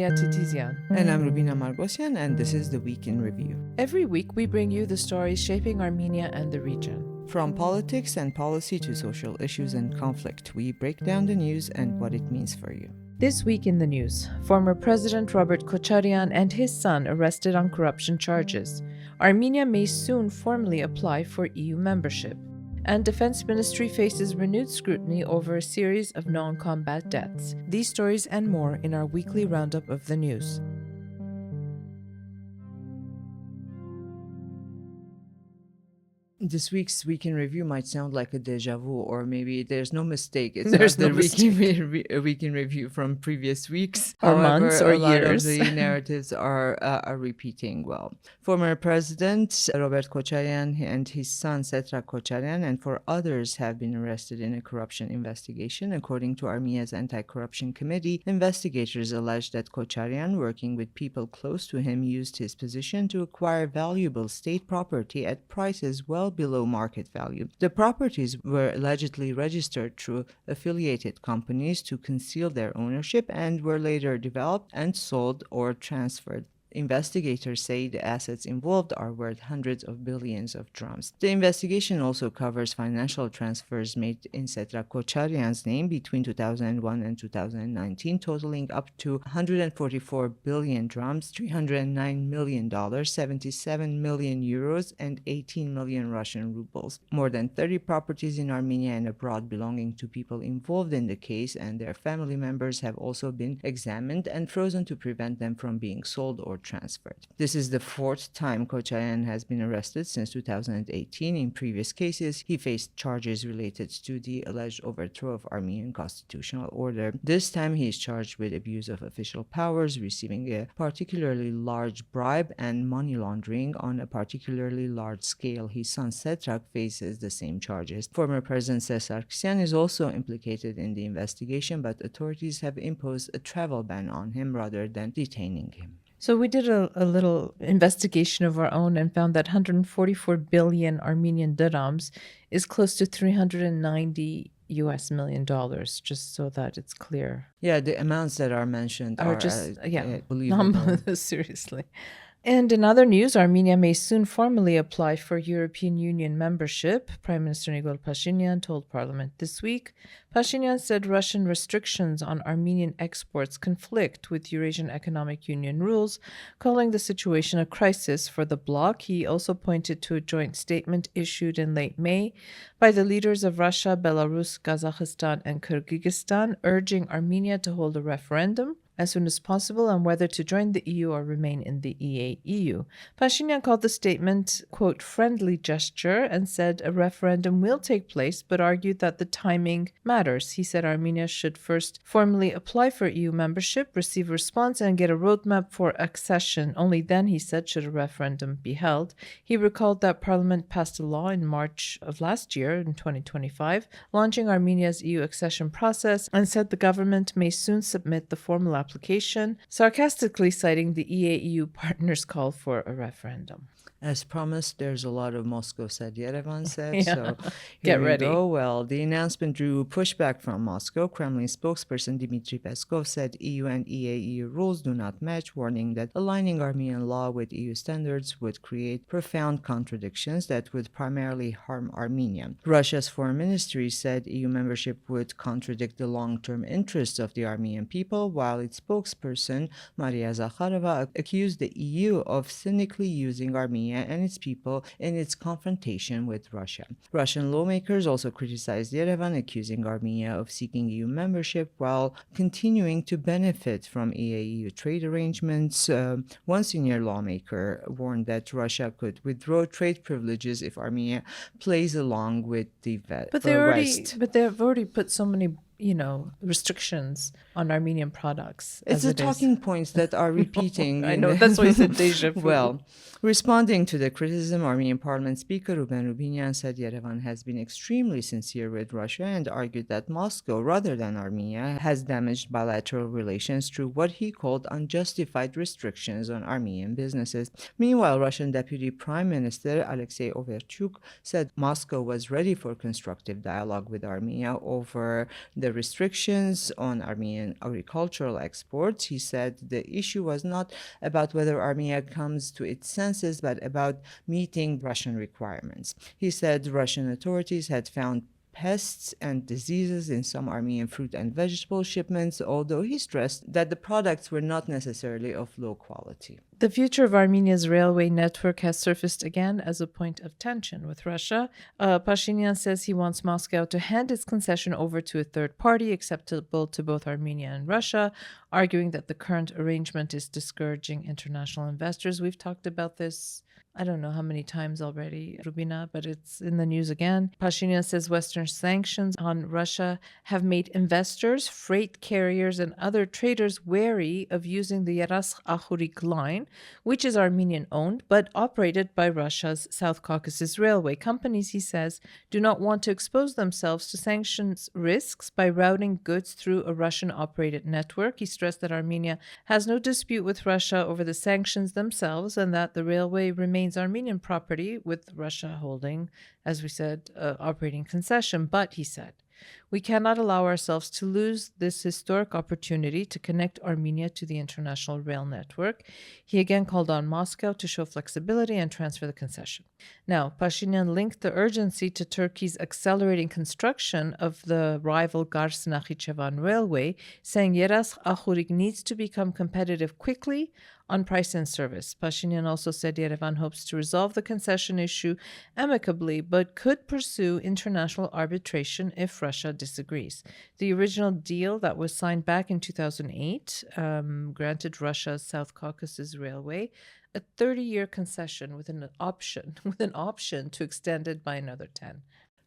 Sonia Titizian. And I'm Rubina Margosian, and this is the Week in Review. Every week we bring you the stories shaping Armenia and the region. From politics and policy to social issues and conflict, we break down the news and what it means for you. This week in the news, former President Robert Kocharyan and his son arrested on corruption charges. Armenia may soon formally apply for EU membership. And Defense Ministry faces renewed scrutiny over a series of non-combat deaths. These stories and more in our weekly roundup of the news. This week's Week in Review might sound like a deja vu, or maybe there's no mistake. It's There's not no the Week in Review from previous weeks. Or However, months or a lot years. of the narratives are repeating well. Former President Robert Kocharyan and his son Setra Kocharyan and four others have been arrested in a corruption investigation. According to Armenia's Anti-Corruption Committee, investigators allege that Kocharyan, working with people close to him, used his position to acquire valuable state property at prices well below market value. The properties were allegedly registered through affiliated companies to conceal their ownership and were later developed and sold or transferred. Investigators say the assets involved are worth hundreds of billions of drams. The investigation also covers financial transfers made in Setra Kocharyan's name between 2001 and 2019, totaling up to 144 billion drams, $309 million, 77 million euros, and 18 million Russian rubles. More than 30 properties in Armenia and abroad belonging to people involved in the case and their family members have also been examined and frozen to prevent them from being sold or transferred. This is the fourth time Kocharyan has been arrested since 2018. In previous cases, he faced charges related to the alleged overthrow of Armenian constitutional order. This time, he is charged with abuse of official powers, receiving a particularly large bribe, and money laundering on a particularly large scale. His son Setrak faces the same charges. Former President Sargsyan is also implicated in the investigation, but authorities have imposed a travel ban on him rather than detaining him. So we did a little investigation of our own and found that 144 billion Armenian dirhams is close to $390 million, just so that it's clear. Yeah, the amounts that are mentioned are just believable. Seriously. And in other news, Armenia may soon formally apply for European Union membership, Prime Minister Nikol Pashinyan told Parliament this week. Pashinyan said Russian restrictions on Armenian exports conflict with Eurasian Economic Union rules, calling the situation a crisis for the bloc. He also pointed to a joint statement issued in late May by the leaders of Russia, Belarus, Kazakhstan, and Kyrgyzstan, urging Armenia to hold a referendum as soon as possible on whether to join the EU or remain in the EA-EU. Pashinyan called the statement, quote, friendly gesture and said a referendum will take place, but argued that the timing matters. He said Armenia should first formally apply for EU membership, receive a response, and get a roadmap for accession. Only then, he said, should a referendum be held. He recalled that Parliament passed a law in March of last year, in 2025, launching Armenia's EU accession process, and said the government may soon submit the formal application, sarcastically citing the EA-EU partners' call for a referendum. As promised, there's a lot of Moscow said, Yerevan said. Yeah. So Get ready. Go. Well, the announcement drew pushback from Moscow. Kremlin spokesperson Dmitry Peskov said EU and EA-EU rules do not match, warning that aligning Armenian law with EU standards would create profound contradictions that would primarily harm Armenia. Russia's foreign ministry said EU membership would contradict the long-term interests of the Armenian people, while its spokesperson, Maria Zakharova, accused the EU of cynically using Armenia and its people in its confrontation with Russia. Russian lawmakers also criticized Yerevan, accusing Armenia of seeking EU membership while continuing to benefit from EA-EU trade arrangements. One senior lawmaker warned that Russia could withdraw trade privileges if Armenia plays along with the West. But they've already put so many restrictions on Armenian products. It's the talking points that are repeating. I know, that's why you said deja vu. Well, responding to the criticism, Armenian Parliament Speaker Ruben Rubinyan said Yerevan has been extremely sincere with Russia and argued that Moscow, rather than Armenia, has damaged bilateral relations through what he called unjustified restrictions on Armenian businesses. Meanwhile, Russian Deputy Prime Minister Alexei Overchuk said Moscow was ready for constructive dialogue with Armenia over the the restrictions on Armenian agricultural exports, he said the issue was not about whether Armenia comes to its senses, but about meeting Russian requirements. He said Russian authorities had found pests and diseases in some Armenian fruit and vegetable shipments, although he stressed that the products were not necessarily of low quality. The future of Armenia's railway network has surfaced again as a point of tension with Russia. Pashinyan says he wants Moscow to hand its concession over to a third party acceptable to both Armenia and Russia, arguing that the current arrangement is discouraging international investors. We've talked about this, I don't know how many times already, Rubina, but it's in the news again. Pashinyan says Western sanctions on Russia have made investors, freight carriers, and other traders wary of using the Yeresk-Akhurik line, which is Armenian owned but operated by Russia's South Caucasus Railway. Companies, he says, do not want to expose themselves to sanctions risks by routing goods through a Russian operated network. He stressed that Armenia has no dispute with Russia over the sanctions themselves and that the railway remains Armenian property, with Russia holding, as we said, operating concession. But, he said, we cannot allow ourselves to lose this historic opportunity to connect Armenia to the international rail network. He again called on Moscow to show flexibility and transfer the concession. Now, Pashinyan linked the urgency to Turkey's accelerating construction of the rival Gars-Nakhichevan railway, saying Yeresk-Akhurik needs to become competitive quickly on price and service. Pashinyan also said Yerevan hopes to resolve the concession issue amicably, but could pursue international arbitration if Russia disagrees. The original deal that was signed back in 2008 granted Russia's South Caucasus Railway a 30-year concession with an option to extend it by another 10.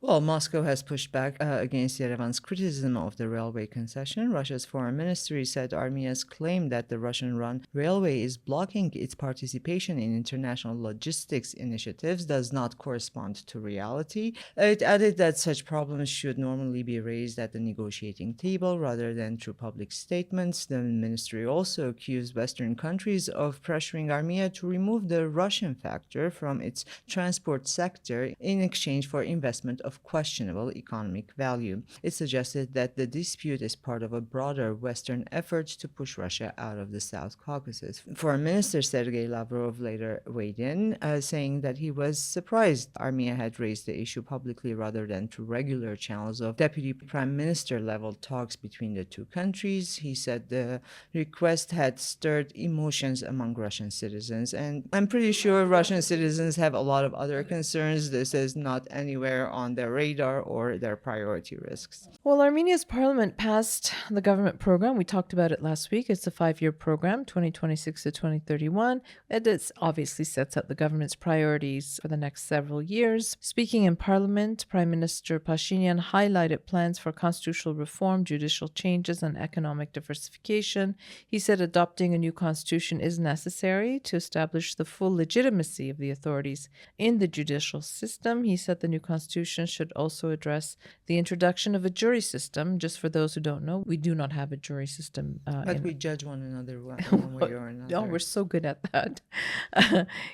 Well, Moscow has pushed back against Yerevan's criticism of the railway concession. Russia's foreign ministry said Armenia's claim that the Russian-run railway is blocking its participation in international logistics initiatives does not correspond to reality. It added that such problems should normally be raised at the negotiating table rather than through public statements. The ministry also accused Western countries of pressuring Armenia to remove the Russian factor from its transport sector in exchange for investment of questionable economic value. It suggested that the dispute is part of a broader Western effort to push Russia out of the South Caucasus. Foreign Minister Sergei Lavrov later weighed in, saying that he was surprised Armenia had raised the issue publicly rather than through regular channels of deputy prime minister level talks between the two countries. He said the request had stirred emotions among Russian citizens, and I'm pretty sure Russian citizens have a lot of other concerns. This is not anywhere on their radar or their priority risks. Well, Armenia's parliament passed the government program. We talked about it last week. It's a 5-year program, 2026 to 2031. It obviously sets out the government's priorities for the next several years. Speaking in parliament, Prime Minister Pashinyan highlighted plans for constitutional reform, judicial changes, and economic diversification. He said adopting a new constitution is necessary to establish the full legitimacy of the authorities in the judicial system. He said the new constitution should also address the introduction of a jury system. Just for those who don't know, we do not have a jury system. But we judge one another one way or another. Oh, we're so good at that.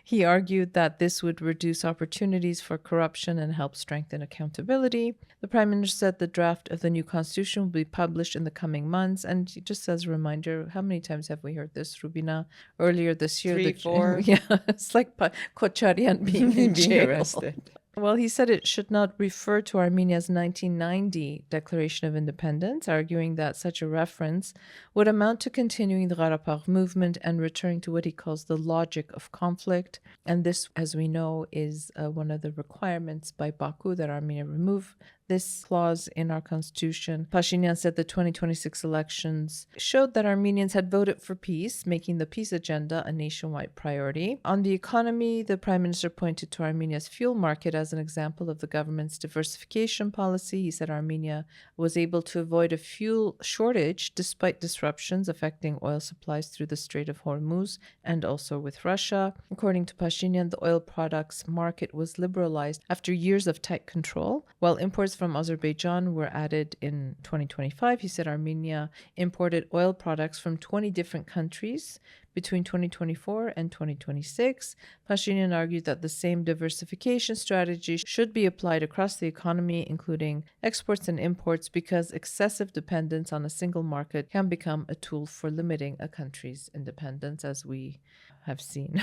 He argued that this would reduce opportunities for corruption and help strengthen accountability. The Prime Minister said the draft of the new constitution will be published in the coming months. And just as a reminder, how many times have we heard this, Rubina? Earlier this year, 3, 4. Yeah, it's like Kocharyan being in jail. Arrested. Well, he said it should not refer to Armenia's 1990 Declaration of Independence, arguing that such a reference would amount to continuing the Karabakh movement and returning to what he calls the logic of conflict. And this, as we know, is one of the requirements by Baku that Armenia remove this clause in our constitution. Pashinyan said the 2026 elections showed that Armenians had voted for peace, making the peace agenda a nationwide priority. On the economy, the Prime Minister pointed to Armenia's fuel market as an example of the government's diversification policy. He said Armenia was able to avoid a fuel shortage despite disruptions affecting oil supplies through the Strait of Hormuz and also with Russia. According to Pashinyan, the oil products market was liberalized after years of tight control, while imports from Azerbaijan were added in 2025. He said Armenia imported oil products from 20 different countries between 2024 and 2026. Pashinyan argued that the same diversification strategy should be applied across the economy, including exports and imports, because excessive dependence on a single market can become a tool for limiting a country's independence, as we have seen.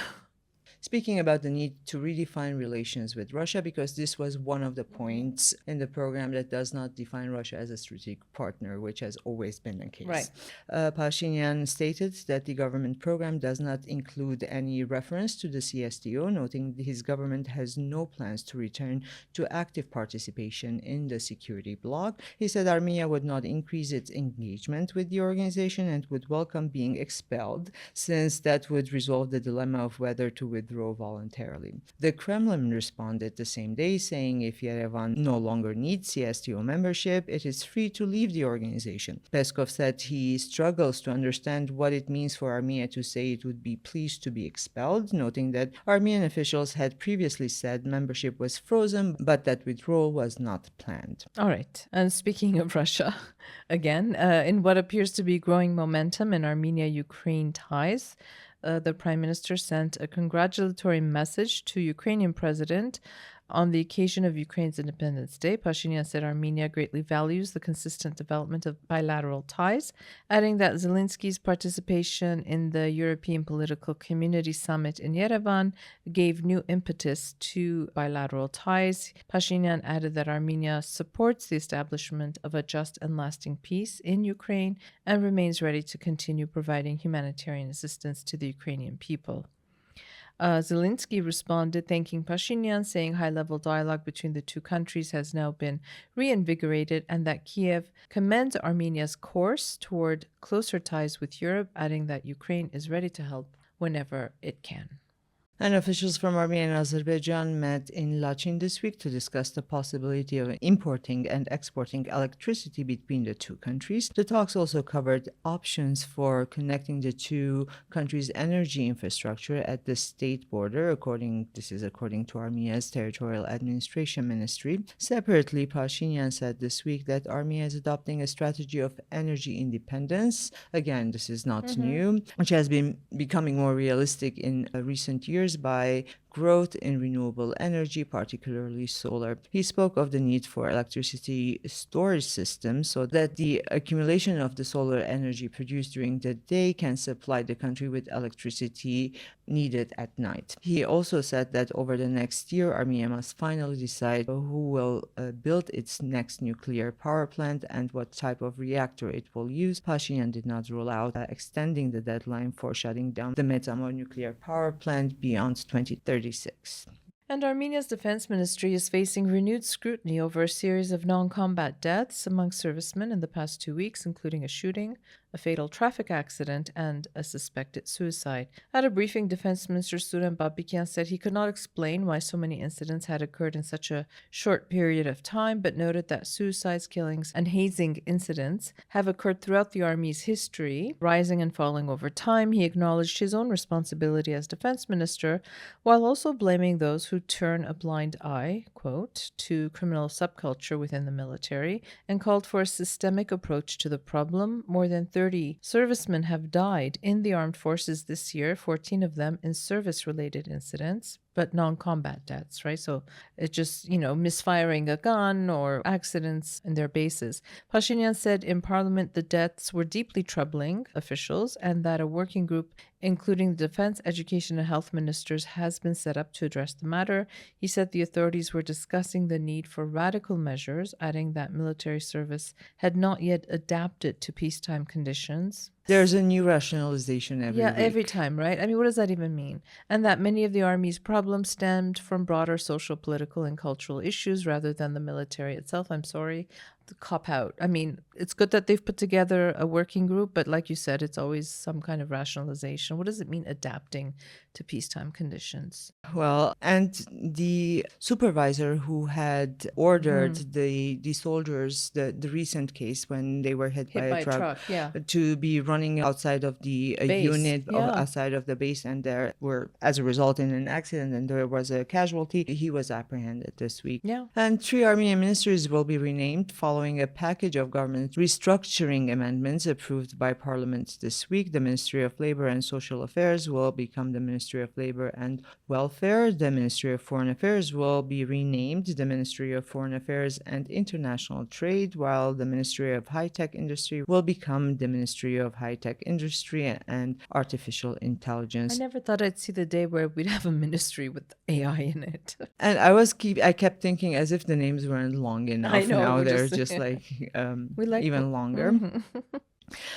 Speaking about the need to redefine relations with Russia, because this was one of the points in the program that does not define Russia as a strategic partner, which has always been the case. Right. Pashinyan stated that the government program does not include any reference to the CSTO, noting his government has no plans to return to active participation in the security bloc. He said Armenia would not increase its engagement with the organization and would welcome being expelled, since that would resolve the dilemma of whether to withdraw voluntarily. The Kremlin responded the same day, saying if Yerevan no longer needs CSTO membership, it is free to leave the organization. Peskov said he struggles to understand what it means for Armenia to say it would be pleased to be expelled, noting that Armenian officials had previously said membership was frozen, but that withdrawal was not planned. All right. And speaking of Russia, again, in what appears to be growing momentum in Armenia-Ukraine ties, the Prime Minister sent a congratulatory message to Ukrainian President on the occasion of Ukraine's Independence Day. Pashinyan said Armenia greatly values the consistent development of bilateral ties, adding that Zelensky's participation in the European Political Community Summit in Yerevan gave new impetus to bilateral ties. Pashinyan added that Armenia supports the establishment of a just and lasting peace in Ukraine and remains ready to continue providing humanitarian assistance to the Ukrainian people. Zelensky responded, thanking Pashinyan, saying high-level dialogue between the two countries has now been reinvigorated and that Kiev commends Armenia's course toward closer ties with Europe, adding that Ukraine is ready to help whenever it can. And officials from Armenia and Azerbaijan met in Lachin this week to discuss the possibility of importing and exporting electricity between the two countries. The talks also covered options for connecting the two countries' energy infrastructure at the state border, according to Armenia's Territorial Administration Ministry. Separately, Pashinyan said this week that Armenia is adopting a strategy of energy independence. Again, this is not new, which has been becoming more realistic in recent years by growth in renewable energy, particularly solar. He spoke of the need for electricity storage systems so that the accumulation of the solar energy produced during the day can supply the country with electricity needed at night. He also said that over the next year, Armenia must finally decide who will build its next nuclear power plant and what type of reactor it will use. Pashinyan did not rule out extending the deadline for shutting down the Metamor nuclear power plant beyond 2036. And Armenia's defense ministry is facing renewed scrutiny over a series of non-combat deaths among servicemen in the past 2 weeks, including a shooting, a fatal traffic accident, and a suspected suicide. At a briefing, Defense Minister Suren Babikyan said he could not explain why so many incidents had occurred in such a short period of time, but noted that suicides, killings, and hazing incidents have occurred throughout the Army's history, rising and falling over time. He acknowledged his own responsibility as defense minister, while also blaming those who turn a blind eye, quote, to criminal subculture within the military, and called for a systemic approach to the problem. More than 30 servicemen have died in the armed forces this year, 14 of them in service-related incidents, but non-combat deaths, right? So it's just, misfiring a gun or accidents in their bases. Pashinyan said in Parliament the deaths were deeply troubling officials and that a working group, including the defense, education, and health ministers, has been set up to address the matter. He said the authorities were discussing the need for radical measures, adding that military service had not yet adapted to peacetime conditions. There's a new rationalization every week. Every time, right? I mean, what does that even mean? And that many of the Army's problems stemmed from broader social, political, and cultural issues rather than the military itself. I'm sorry. The cop out. I mean, it's good that they've put together a working group, but like you said, it's always some kind of rationalization. What does it mean adapting to peacetime conditions? Well, and the supervisor who had ordered the soldiers, the recent case when they were hit by a truck, to be running outside of the unit, outside of the base, and there were, as a result, in an accident, and there was a casualty. He was apprehended this week. Yeah. And 3 Armenian ministers will be renamed following following a package of government restructuring amendments approved by Parliament this week. The Ministry of Labor and Social Affairs will become the Ministry of Labor and Welfare. The Ministry of Foreign Affairs will be renamed the Ministry of Foreign Affairs and International Trade, while the Ministry of High-Tech Industry will become the Ministry of High-Tech Industry and Artificial I Intelligence. never thought I'd see the day where we'd have a ministry with AI in it. And I kept thinking as if the names weren't long I enough. know, Now we're they're just just like we like even longer. Mhm.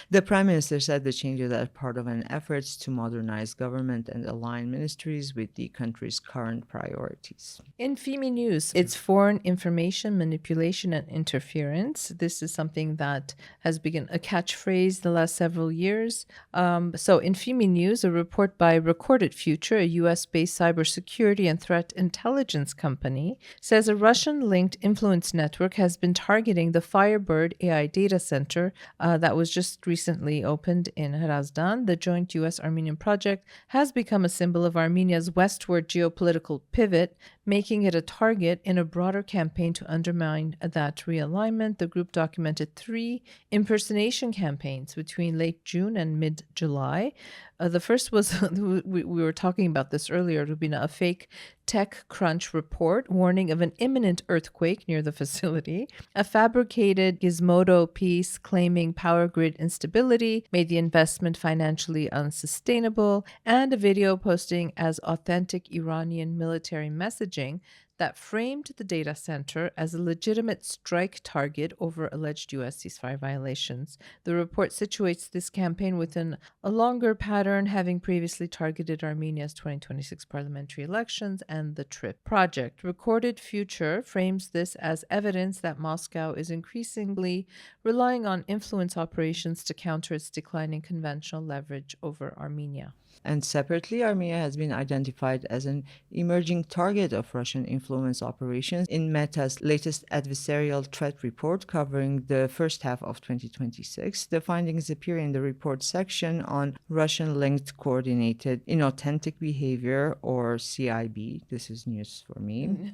The Prime Minister said the changes are part of an effort to modernize government and align ministries with the country's current priorities. In FIMI News, it's foreign information manipulation and interference. This is something that has been a catchphrase the last several years. So, in FIMI News, a report by Recorded Future, a US based cybersecurity and threat intelligence company, says a Russian linked influence network has been targeting the Firebird AI data center that was just recently opened in Hrazdan. The joint US Armenian project has become a symbol of Armenia's westward geopolitical pivot, making it a target in a broader campaign to undermine that realignment. The group documented 3 impersonation campaigns between late June and mid July. The first was, we were talking about this earlier, Rubina, a fake TechCrunch report warning of an imminent earthquake near the facility. A fabricated Gizmodo piece claiming power grid instability made the investment financially unsustainable, and a video posting as authentic Iranian military messaging that framed the data center as a legitimate strike target over alleged U.S. ceasefire violations. The report situates this campaign within a longer pattern, having previously targeted Armenia's 2026 parliamentary elections and the TRIP project. Recorded Future frames this as evidence that Moscow is increasingly relying on influence operations to counter its declining conventional leverage over Armenia. And separately, Armenia has been identified as an emerging target of Russian influence operations in Meta's latest adversarial threat report covering the first half of 2026. The findings appear in the report section on Russian-linked coordinated inauthentic behavior, or CIB. This is news for me.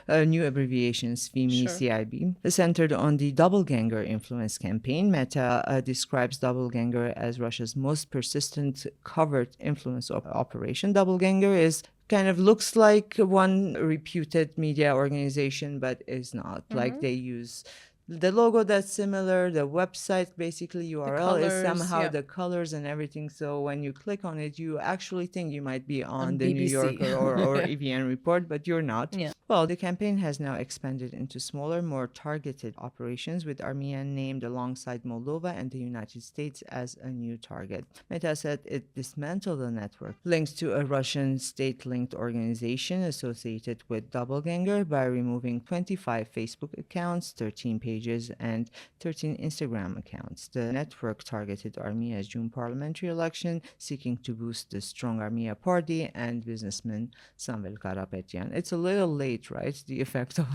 New abbreviations, FIMI, Sure. CIB. Centered on the doppelganger influence campaign, Meta describes doppelganger as Russia's most persistent covert influence operation. Doppelganger is kind of looks like one reputed media organization, but is not. Like they use the logo that's similar, the website basically URL is colors, somehow yeah. the colors and everything. So when you click on it, you actually think you might be on the New BBC. Yorker or EVN report, but you're not. Yeah. Well, the campaign has now expanded into smaller, more targeted operations, with Armenia named alongside Moldova and the United States as a new target. Meta said it dismantled the network linked to a Russian state-linked organization associated with Doppelganger by removing 25 Facebook accounts, 13 pages, and 13 Instagram accounts. The network targeted Armenia's June parliamentary election, seeking to boost the Strong Armenia party and businessman Samvel Karapetyan. It's a little late, right? The effect of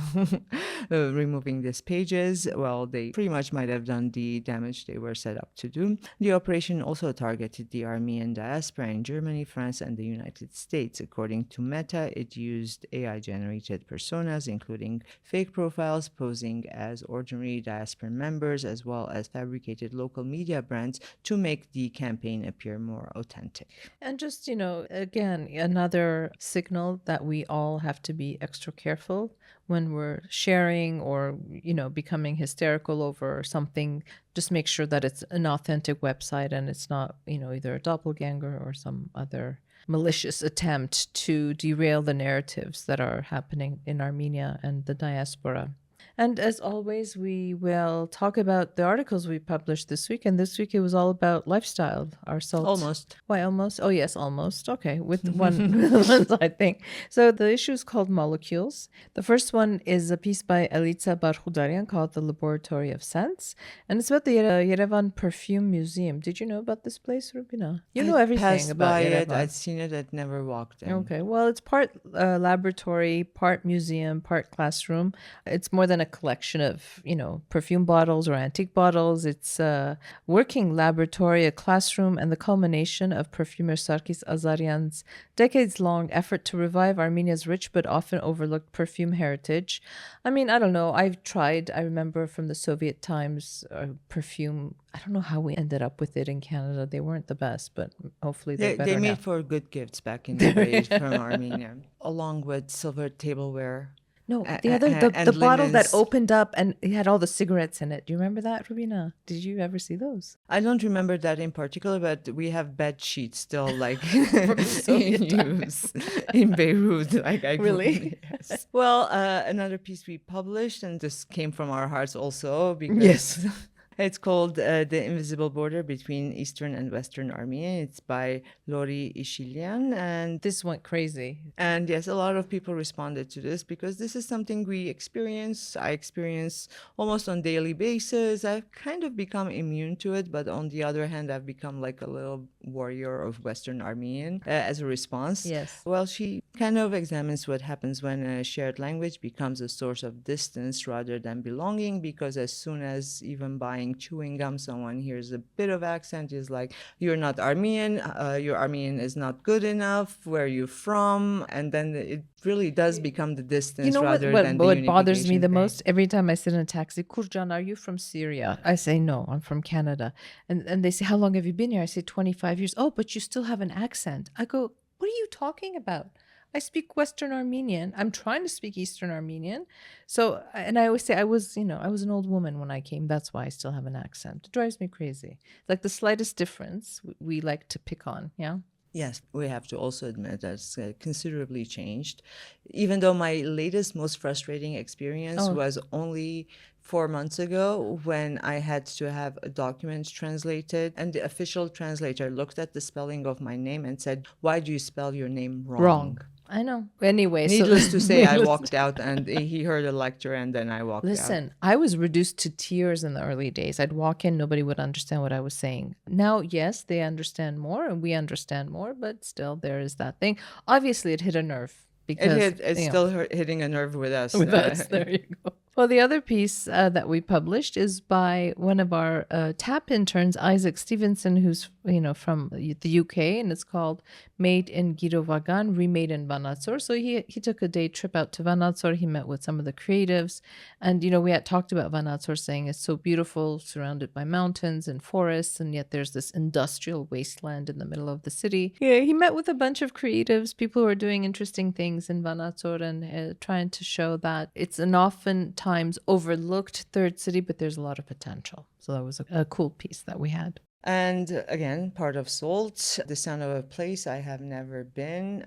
removing these pages. Well, they pretty much might have done the damage they were set up to do. The operation also targeted the Armenian diaspora in Germany, France, and the United States. According to Meta, it used AI-generated personas, including fake profiles posing as ordinary diaspora members, as well as fabricated local media brands to make the campaign appear more authentic. And just, again, another signal that we all have to be extra careful when we're sharing or, becoming hysterical over something. Just make sure that it's an authentic website and it's not, either a doppelganger or some other malicious attempt to derail the narratives that are happening in Armenia and the diaspora. And as always, we will talk about the articles we published this week. And this week it was all about lifestyle, our salt. Almost. Why almost? Oh, yes, almost. Okay, with one I think. So the issue is called Molecules. The first one is a piece by Elitsa Barkhudarian called The Laboratory of Scents. And it's about the Yerevan Perfume Museum. Did you know about this place, Rubina? You know everything Passed about by Yerevan. it. I'd seen it. I'd never walked in. Okay, well, it's part laboratory, part museum, part classroom. It's more than a a collection of, perfume bottles or antique bottles. It's a working laboratory, a classroom, and the culmination of perfumer Sarkis Azaryan's decades-long effort to revive Armenia's rich but often overlooked perfume heritage. I mean, I don't know. I've tried. I remember from the Soviet times, perfume. I don't know how we ended up with it in Canada. They weren't the best, but hopefully they're They better made now. for good gifts back in the day from Armenia, along with silver tableware No, the other the and bottle that linens. opened up and it had all the cigarettes in it. Do you remember that, Rubina? Did you ever see those? I don't remember that in particular, but we have bed sheets still like From the in Soviet time. use in Beirut. Like I grew Really? yes. Well, another piece we published, and this came from our hearts also because Yes. it's called The Invisible Border Between Eastern and Western Armenia. It's by Lori Ishilian. This went crazy. And yes, a lot of people responded to this because this is something we experience. I experience almost on daily basis. I've kind of become immune to it, but on the other hand, I've become like a little warrior of Western Armenian as a response. Yes. Well, she kind of examines what happens when a shared language becomes a source of distance rather than belonging, because as soon as even buying chewing gum, someone hears a bit of accent, is like, you're not Armenian, your Armenian is not good enough, where are you from? And then it really does become the distance You know rather what than the what bothers me unification the thing. most? Every time I sit in a taxi, Kurjan, are you from Syria? I say no, I'm from Canada. And they say, how long have you been here? I say 25 years. Oh, but you still have an accent. I go, what are you talking about? I speak Western Armenian. I'm trying to speak Eastern Armenian. So, and I always say I was an old woman when I came. That's why I still have an accent. It drives me crazy. Like the slightest difference we like to pick on. Yeah. Yes, we have to also admit that it's considerably changed. Even though my latest, most frustrating experience Oh. was only 4 months ago when I had to have a document translated, and the official translator looked at the spelling of my name and said, "Why do you spell your name wrong?" Wrong. I know. Anyway, Needless to say, I needless- walked out and he heard a lecture and then I walked out. Listen, I was reduced to tears in the early days. I'd walk in, nobody would understand what I was saying. Now, yes, they understand more and we understand more, but still there is that thing. Obviously, it hit a nerve because It's still hitting a nerve with us. with us. There you go. Well, the other piece that we published is by one of our TAP interns, Isaac Stevenson, who's from the UK, and it's called "Made in Girovagan, Remade in Vanatsor." So he took a day trip out to Vanatsor. He met with some of the creatives, and we had talked about Vanatsor, saying it's so beautiful, surrounded by mountains and forests, and yet there's this industrial wasteland in the middle of the city. Yeah, he met with a bunch of creatives, people who are doing interesting things in Vanatsor, and trying to show that it's an oftentimes overlooked third city, but there's a lot of potential. So that was a cool piece that we had. And again, part of Salt, The Sound of a Place I have never been.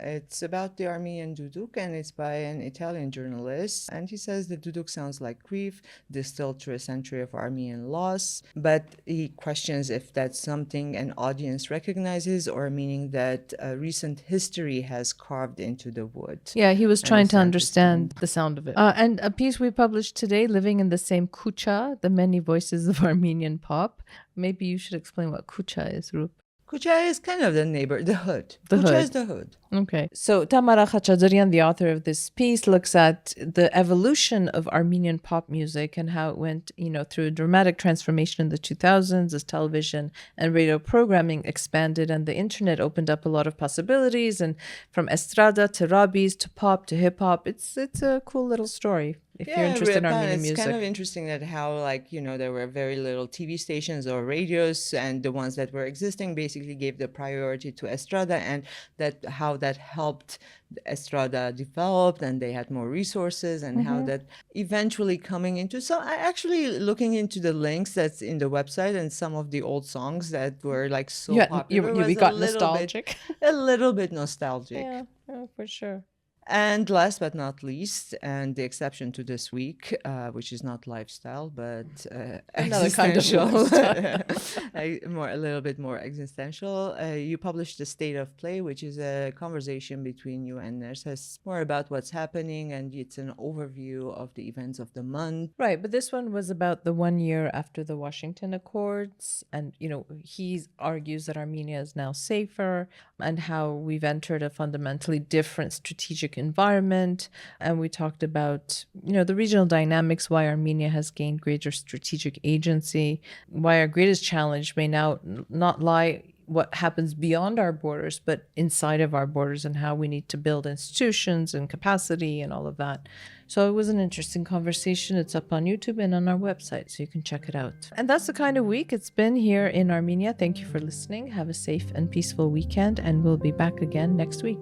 It's about the Armenian duduk, and it's by an Italian journalist. And he says the duduk sounds like grief, distilled through a century of Armenian loss. But he questions if that's something an audience recognizes or meaning that recent history has carved into the wood. Yeah, he was And trying it's to not understand the sound of it. And a piece we published today, Living in the Same Kucha, the Many Voices of Armenian Pop. Maybe you should explain what Kucha is, Rup. Kucha is kind of the neighbor, the hood. The Kucha hood. is the hood. Okay. So Tamara Khachadurian, the author of this piece, looks at the evolution of Armenian pop music and how it went, through a dramatic transformation in the 2000s as television and radio programming expanded and the internet opened up a lot of possibilities, and from estrada to rabis to pop to hip hop. It's a cool little story if you're interested in Armenian it's music. kind of interesting that how there were very little TV stations or radios, and the ones that were existing basically gave the priority to estrada, and that how that helped estrada developed, and they had more resources, and how that eventually coming into. So I actually looking into the links that's in the website, and some of the old songs that were like so popular we was got a little nostalgic. a little bit nostalgic. Yeah, for sure. And last but not least, and the exception to this week, which is not lifestyle, but Another kind of existential, lifestyle. a little bit more existential. You published The State of Play, which is a conversation between you and Nersa. It's more about what's happening, and it's an overview of the events of the month. Right, but this one was about the 1 year after the Washington Accords. And, he argues that Armenia is now safer and how we've entered a fundamentally different strategic strategic environment. And we talked about, the regional dynamics, why Armenia has gained greater strategic agency, why our greatest challenge may now not lie what happens beyond our borders, but inside of our borders, and how we need to build institutions and capacity and all of that. So it was an interesting conversation. It's up on YouTube and on our website, so you can check it out. And that's the kind of week it's been here in Armenia. Thank you for listening. Have a safe and peaceful weekend, and we'll be back again next week.